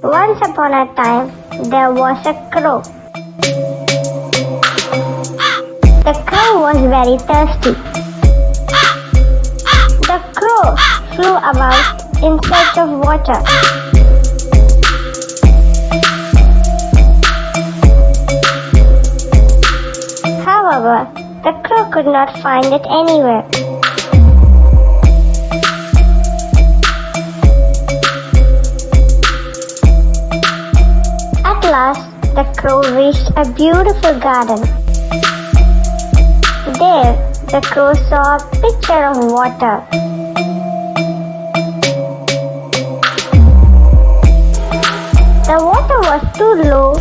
Once upon a time, there was a crow. The crow was very thirsty. The crow flew about in search of water. However, the crow could not find it anywhere. At last, the crow reached a beautiful garden. There, the crow saw a pitcher of water. The water was too low.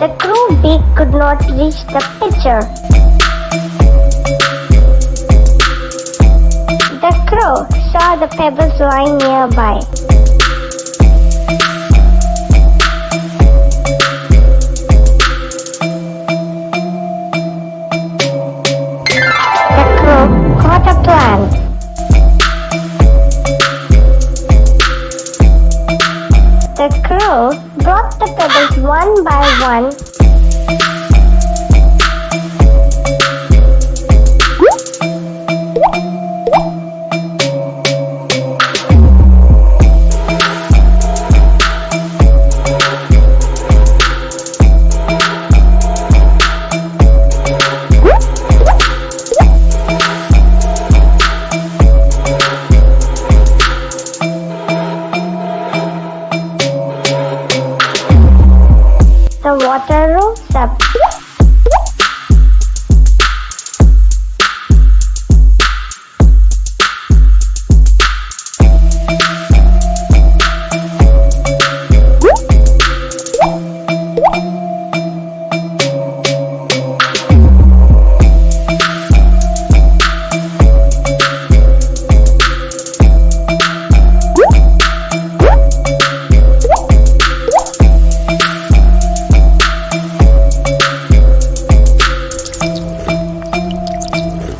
The crow beak could not reach the pitcher. The crow saw the pebbles lying nearby. The crow got a plan. The crow brought the pebbles one by one. The water rose up.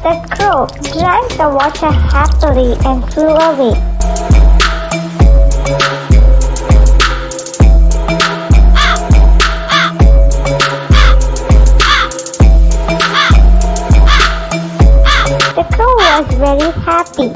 The crow drank the water happily and flew away. The crow was very happy.